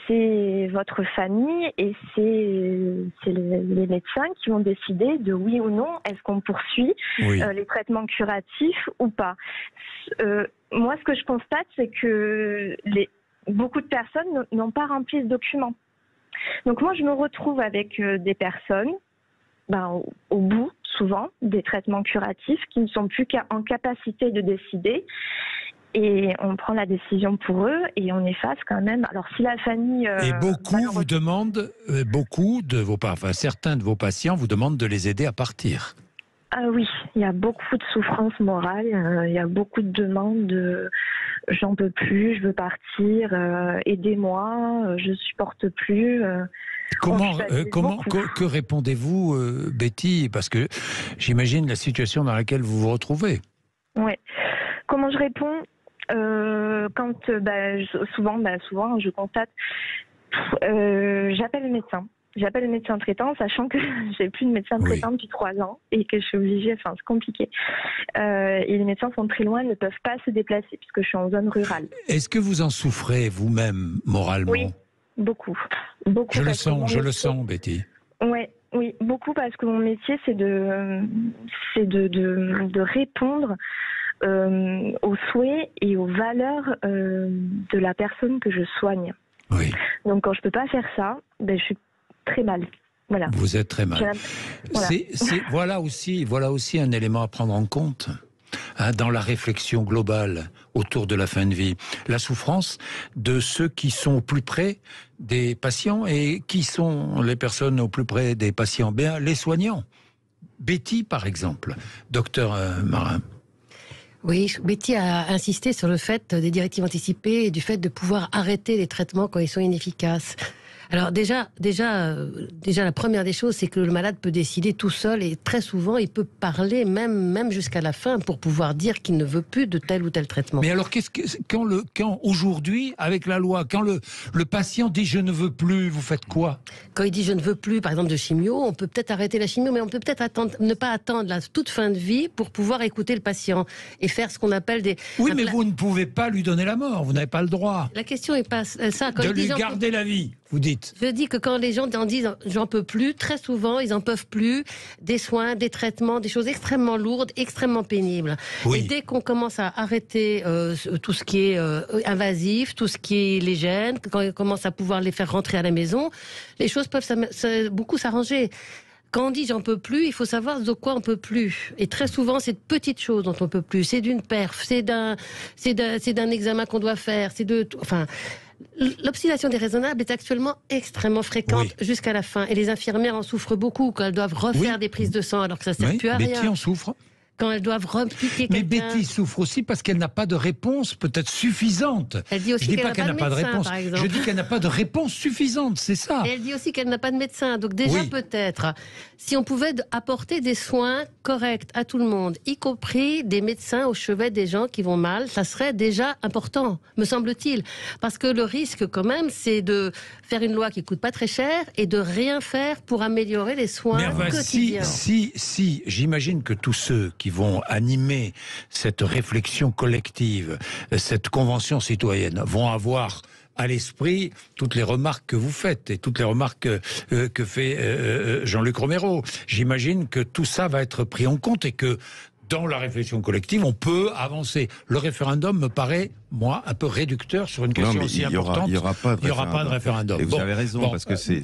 c'est votre famille et c'est les médecins qui vont décider de oui ou non, est-ce qu'on poursuit les traitements curatifs ou pas. Moi, ce que je constate, c'est que beaucoup de personnes n'ont pas rempli ce document. Donc moi, je me retrouve avec des personnes au bout, souvent, des traitements curatifs qui ne sont plus en capacité de décider. Et on prend la décision pour eux et on efface quand même. Alors si la famille... et beaucoup vous demandent, certains de vos patients vous demandent de les aider à partir. Ah oui, il y a beaucoup de souffrance morale, il y a beaucoup de demandes de j'en peux plus, je veux partir, aidez-moi, je supporte plus. Que répondez-vous, Betty? Parce que j'imagine la situation dans laquelle vous vous retrouvez. Oui. Comment je réponds? Souvent je constate, j'appelle le médecin. J'appelle le médecin traitant, sachant que j'ai plus de médecin traitant depuis 3 ans et que je suis obligée, enfin c'est compliqué. Et les médecins sont très loin, ne peuvent pas se déplacer puisque je suis en zone rurale. Est-ce que vous en souffrez vous-même moralement? Oui, beaucoup. Je le sens, Betty. Oui, beaucoup parce que mon métier c'est de répondre aux souhaits et aux valeurs de la personne que je soigne. Oui. Donc quand je peux pas faire ça, je suis très mal. Voilà. Vous êtes très mal. Voilà. Voilà aussi un élément à prendre en compte dans la réflexion globale autour de la fin de vie. La souffrance de ceux qui sont au plus près des patients. Et qui sont les personnes au plus près des patients? Bien, les soignants. Betty, par exemple. Docteur Marin. Oui, Betty a insisté sur le fait des directives anticipées et du fait de pouvoir arrêter les traitements quand ils sont inefficaces. Alors déjà, la première des choses, c'est que le malade peut décider tout seul et très souvent, il peut parler même jusqu'à la fin pour pouvoir dire qu'il ne veut plus de tel ou tel traitement. Mais alors, quand aujourd'hui, avec la loi, quand le patient dit je ne veux plus, vous faites quoi? Quand il dit je ne veux plus, par exemple de chimio, on peut peut-être arrêter la chimio, mais on peut peut-être ne pas attendre la toute fin de vie pour pouvoir écouter le patient et faire ce qu'on appelle des... Oui, mais vous ne pouvez pas lui donner la mort, vous n'avez pas le droit. La question est pas ça. Quand de lui garder la vie, vous dites. Je dis que quand les gens en disent j'en peux plus, très souvent ils en peuvent plus des soins, des traitements, des choses extrêmement lourdes, extrêmement pénibles. Oui. Et dès qu'on commence à arrêter tout ce qui est invasif, tout ce qui les gêne, quand on commence à pouvoir les faire rentrer à la maison, les choses peuvent beaucoup s'arranger. Quand on dit j'en peux plus, il faut savoir de quoi on peut plus. Et très souvent, c'est de petites choses dont on peut plus. C'est d'une perf, c'est d'un examen qu'on doit faire, l'obstination déraisonnable est actuellement extrêmement fréquente jusqu'à la fin. Et les infirmières en souffrent beaucoup quand elles doivent refaire des prises de sang alors que ça ne sert plus à rien. Betty en souffre. Quand elles doivent repiquer quelqu'un. Mais Betty souffre aussi parce qu'elle n'a pas de réponse peut-être suffisante. Elle dit aussi je dis pas qu'elle n'a pas de réponse. Je dis qu'elle n'a pas de réponse suffisante, c'est ça. Et elle dit aussi qu'elle n'a pas de médecin. Donc déjà peut-être, si on pouvait apporter des soins corrects à tout le monde, y compris des médecins au chevet des gens qui vont mal, ça serait déjà important, me semble-t-il. Parce que le risque quand même, c'est de faire une loi qui coûte pas très cher et de rien faire pour améliorer les soins quotidiens. Si j'imagine que tous ceux qui vont animer cette réflexion collective, cette convention citoyenne, vont avoir à l'esprit toutes les remarques que vous faites et toutes les remarques que fait Jean-Luc Romero. J'imagine que tout ça va être pris en compte et que dans la réflexion collective, on peut avancer. Le référendum me paraît, moi, un peu réducteur sur une question aussi importante. Il n'y aura pas de référendum. Et vous avez raison, parce que c'est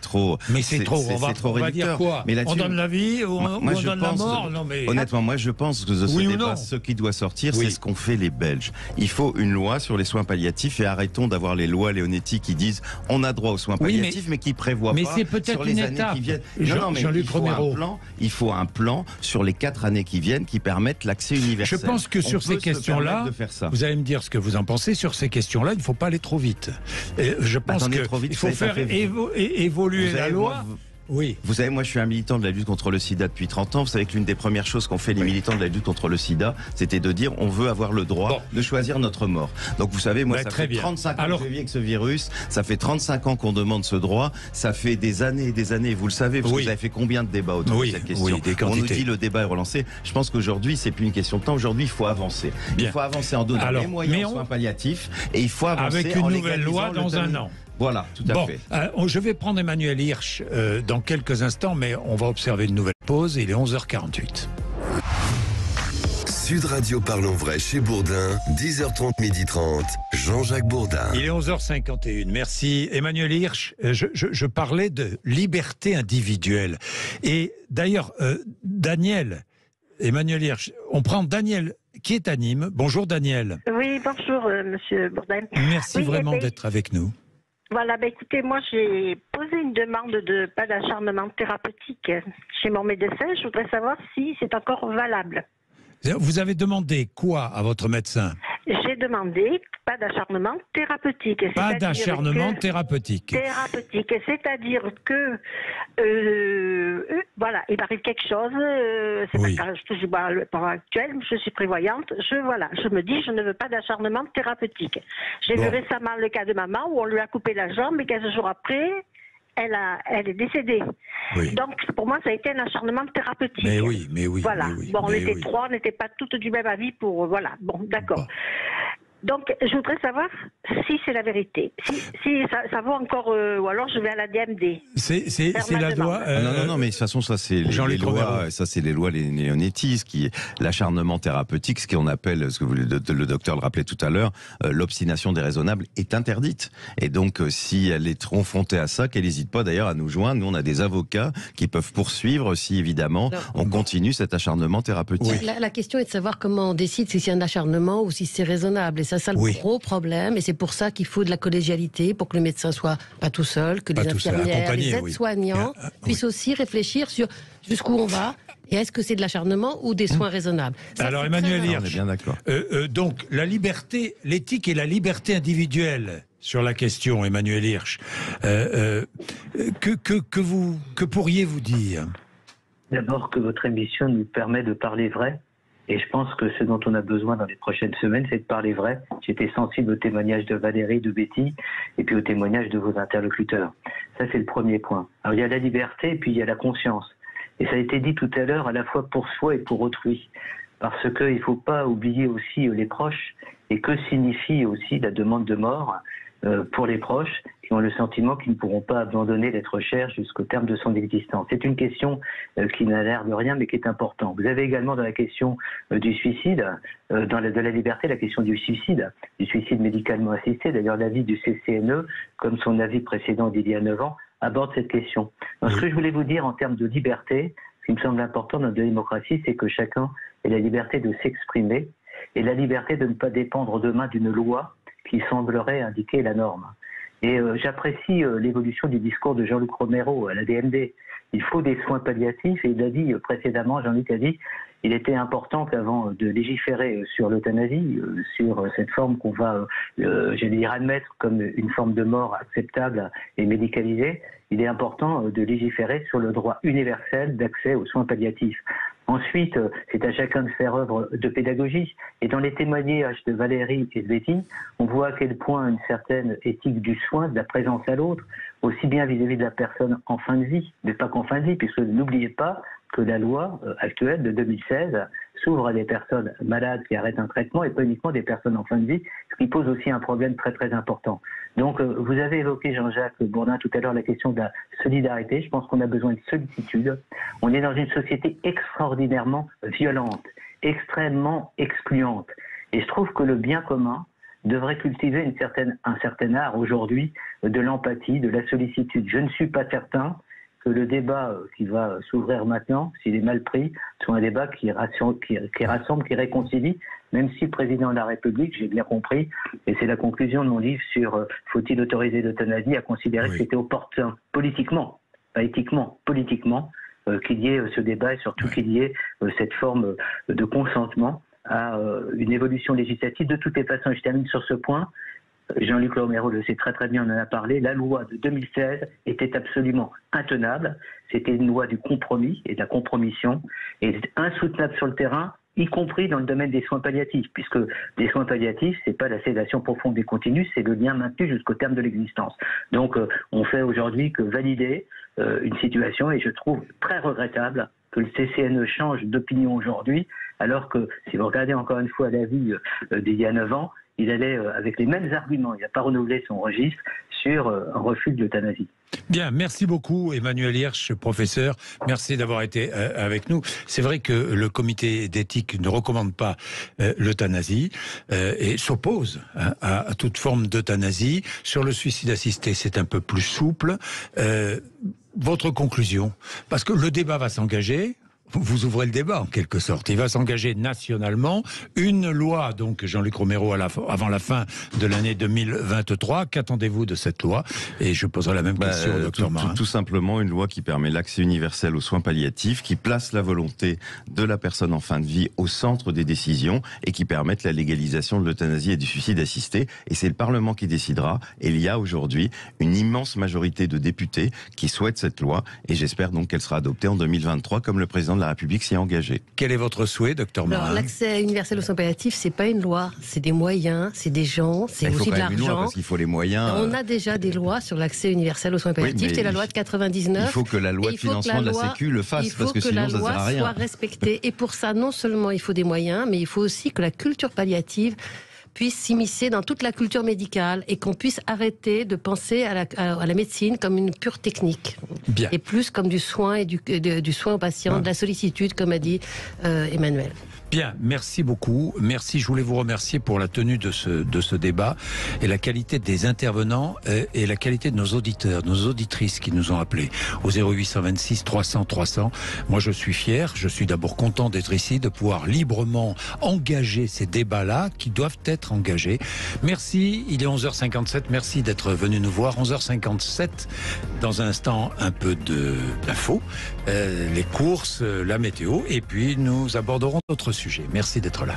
trop... Mais c'est trop, on va dire quoi? On donne la vie ou on donne la mort? Honnêtement, moi je pense que de ce débat, ce qui doit sortir, c'est ce qu'ont fait les Belges. Il faut une loi sur les soins palliatifs et arrêtons d'avoir les lois Leonetti qui disent on a droit aux soins palliatifs, mais qui prévoient pas c'est peut-être sur les années qui viennent. Jean-Luc Romero. Il faut un plan sur les 4 années qui viennent qui permettent l'accès universel. Je pense que sur ces questions-là, vous allez me dire ce que vous en pensez, sur ces questions-là, il ne faut pas aller trop vite. Je pense qu'il faut faire évoluer la loi. Oui. Vous savez, moi je suis un militant de la lutte contre le sida depuis 30 ans. Vous savez que l'une des premières choses qu'ont fait les militants de la lutte contre le sida, c'était de dire on veut avoir le droit de choisir notre mort. Donc vous savez, moi ça fait 35 ans que je vis avec ce virus, ça fait 35 ans qu'on demande ce droit, ça fait des années et des années, vous le savez, parce que vous avez fait combien de débats autour de cette question. On nous dit le débat est relancé. Je pense qu'aujourd'hui, c'est plus une question de temps. Aujourd'hui, il faut avancer. Il faut avancer en donnant les moyens aux soins palliatifs et il faut avancer avec une nouvelle loi dans un an. Voilà, tout à fait. Je vais prendre Emmanuel Hirsch dans quelques instants, mais on va observer une nouvelle pause. Il est 11h48. Sud Radio Parlons Vrai chez Bourdin, 10h30, 12h30, Jean-Jacques Bourdin. Il est 11h51. Merci Emmanuel Hirsch. Je parlais de liberté individuelle. Et d'ailleurs, Emmanuel Hirsch, on prend Daniel qui est à Nîmes. Bonjour Daniel. Oui, bonjour Monsieur Bourdin. Merci vraiment d'être avec nous. Voilà, écoutez, moi j'ai posé une demande de pas d'acharnement thérapeutique chez mon médecin. Je voudrais savoir si c'est encore valable. Vous avez demandé quoi à votre médecin? J'ai demandé pas d'acharnement thérapeutique. Pas d'acharnement thérapeutique. Thérapeutique, c'est-à-dire que voilà, il m'arrive quelque chose, c'est pas je suis à l'heure actuelle, je suis prévoyante, je me dis je ne veux pas d'acharnement thérapeutique. J'ai vu récemment le cas de maman où on lui a coupé la jambe et 15 jours après, elle est décédée. Oui. Donc, pour moi, ça a été un acharnement thérapeutique. Mais oui. Voilà. Mais oui, bon, on mais était oui. 3, on n'était pas toutes du même avis pour... Voilà. Bon, d'accord. Bon. Donc, je voudrais savoir si c'est la vérité. Si ça vaut encore... ou alors, je vais à la DMD. C'est la loi... Non, mais de toute façon, ça c'est les lois, ça c'est les lois Leonetti, l'acharnement thérapeutique, ce qu'on appelle, ce que le docteur le rappelait tout à l'heure, l'obstination déraisonnable est interdite. Et donc, si elle est confrontée à ça, qu'elle n'hésite pas d'ailleurs à nous joindre. Nous, on a des avocats qui peuvent poursuivre si évidemment on continue cet acharnement thérapeutique. Oui. La question est de savoir comment on décide si c'est un acharnement ou si c'est raisonnable. Et ça le gros problème. Et c'est pour ça qu'il faut de la collégialité, pour que le médecin soit pas tout seul, que les infirmières, les aides-soignants puissent aussi réfléchir sur jusqu'où on va. Et est-ce que c'est de l'acharnement ou des soins raisonnables? Alors Emmanuel Hirsch, on est bien d'accord. Donc la liberté, l'éthique et la liberté individuelle sur la question, Emmanuel Hirsch, que pourriez-vous dire? D'abord que votre émission nous permet de parler vrai. Et je pense que ce dont on a besoin dans les prochaines semaines, c'est de parler vrai. J'étais sensible au témoignage de Valérie, de Betty, et puis au témoignage de vos interlocuteurs. Ça, c'est le premier point. Alors, il y a la liberté, et puis il y a la conscience. Et ça a été dit tout à l'heure, à la fois pour soi et pour autrui. Parce qu'il ne faut pas oublier aussi les proches, et que signifie aussi la demande de mort pour les proches qui ont le sentiment qu'ils ne pourront pas abandonner l'être cher jusqu'au terme de son existence. C'est une question qui n'a l'air de rien, mais qui est importante. Vous avez également dans la question du suicide, de la liberté, la question du suicide médicalement assisté. D'ailleurs, l'avis du CCNE, comme son avis précédent d'il y a 9 ans, aborde cette question. Donc, ce que je voulais vous dire en termes de liberté, ce qui me semble important dans la démocratie, c'est que chacun ait la liberté de s'exprimer et la liberté de ne pas dépendre demain d'une loi qui semblerait indiquer la norme. Et j'apprécie l'évolution du discours de Jean-Luc Romero à la DMD. Il faut des soins palliatifs, et il a dit précédemment, Jean-Luc a dit, il était important qu'avant de légiférer sur l'euthanasie, sur cette forme qu'on va, j'allais dire, admettre comme une forme de mort acceptable et médicalisée, il est important de légiférer sur le droit universel d'accès aux soins palliatifs. Ensuite, c'est à chacun de faire œuvre de pédagogie. Et dans les témoignages de Valérie et de Betty, on voit à quel point une certaine éthique du soin, de la présence à l'autre, aussi bien vis-à-vis de la personne en fin de vie, mais pas qu'en fin de vie, puisque n'oubliez pas que la loi actuelle de 2016 s'ouvre à des personnes malades qui arrêtent un traitement et pas uniquement des personnes en fin de vie, ce qui pose aussi un problème très très important. Donc vous avez évoqué, Jean-Jacques Bourdin, tout à l'heure la question de la solidarité. Je pense qu'on a besoin de sollicitude. On est dans une société extraordinairement violente, extrêmement excluante. Et je trouve que le bien commun devrait cultiver un certain art aujourd'hui de l'empathie, de la sollicitude. Je ne suis pas certain que le débat qui va s'ouvrir maintenant, s'il est mal pris, soit un débat qui rassemble, qui réconcilie, même si le président de la République, j'ai bien compris, et c'est la conclusion de mon livre sur faut-il autoriser l'euthanasie, a considéré que c'était opportun, politiquement, pas éthiquement, politiquement, qu'il y ait ce débat et surtout qu'il y ait cette forme de consentement à une évolution législative. De toutes les façons, je termine sur ce point, Jean-Luc Romero le sait très très bien, on en a parlé, la loi de 2016 était absolument intenable, c'était une loi du compromis et de la compromission, et insoutenable sur le terrain, y compris dans le domaine des soins palliatifs, puisque les soins palliatifs, c'est pas la sédation profonde et continue, c'est le lien maintenu jusqu'au terme de l'existence. Donc on fait aujourd'hui que valider une situation, et je trouve très regrettable que le CCNE change d'opinion aujourd'hui, alors que si vous regardez encore une fois l'avis d'il y a 9 ans, il allait avec les mêmes arguments, il n'a pas renouvelé son registre sur un refus de l'euthanasie. Bien, merci beaucoup Emmanuel Hirsch, professeur. Merci d'avoir été avec nous. C'est vrai que le comité d'éthique ne recommande pas l'euthanasie et s'oppose à toute forme d'euthanasie. Sur le suicide assisté, c'est un peu plus souple. Votre conclusion? Parce que le débat va s'engager. Vous ouvrez le débat en quelque sorte. Il va s'engager nationalement. Une loi, donc Jean-Luc Romero, avant la fin de l'année 2023. Qu'attendez-vous de cette loi? Et je poserai la même question au docteur Marin. Tout simplement une loi qui permet l'accès universel aux soins palliatifs, qui place la volonté de la personne en fin de vie au centre des décisions et qui permettent la légalisation de l'euthanasie et du suicide assisté. Et c'est le Parlement qui décidera. Et il y a aujourd'hui une immense majorité de députés qui souhaitent cette loi. Et j'espère donc qu'elle sera adoptée en 2023, comme le président de la la République s'y est engagé. Quel est votre souhait, docteur Marin? L'accès universel aux soins palliatifs, c'est pas une loi, c'est des moyens, c'est des gens, c'est aussi de l'argent. Parce qu'il faut les moyens. On a déjà des lois sur l'accès universel aux soins palliatifs. C'est la loi de 99. Il faut que la loi de financement de la Sécu le fasse, parce que sinon ça ne sert à rien. Il faut que la loi soit respectée. Et pour ça, non seulement il faut des moyens, mais il faut aussi que la culture palliative puisse s'immiscer dans toute la culture médicale et qu'on puisse arrêter de penser à la médecine comme une pure technique. Bien. Et plus comme du soin et du soin aux patients, de la sollicitude, comme a dit Emmanuel. Bien, merci beaucoup. Merci, je voulais vous remercier pour la tenue de ce débat et la qualité des intervenants et la qualité de nos auditeurs, nos auditrices qui nous ont appelés au 0826 300 300. Moi, je suis fier, je suis d'abord content d'être ici, de pouvoir librement engager ces débats-là qui doivent être engagés. Merci, il est 11h57, merci d'être venu nous voir. 11h57, dans un instant, un peu d'infos, les courses, la météo, et puis nous aborderons d'autres sujets. Merci d'être là.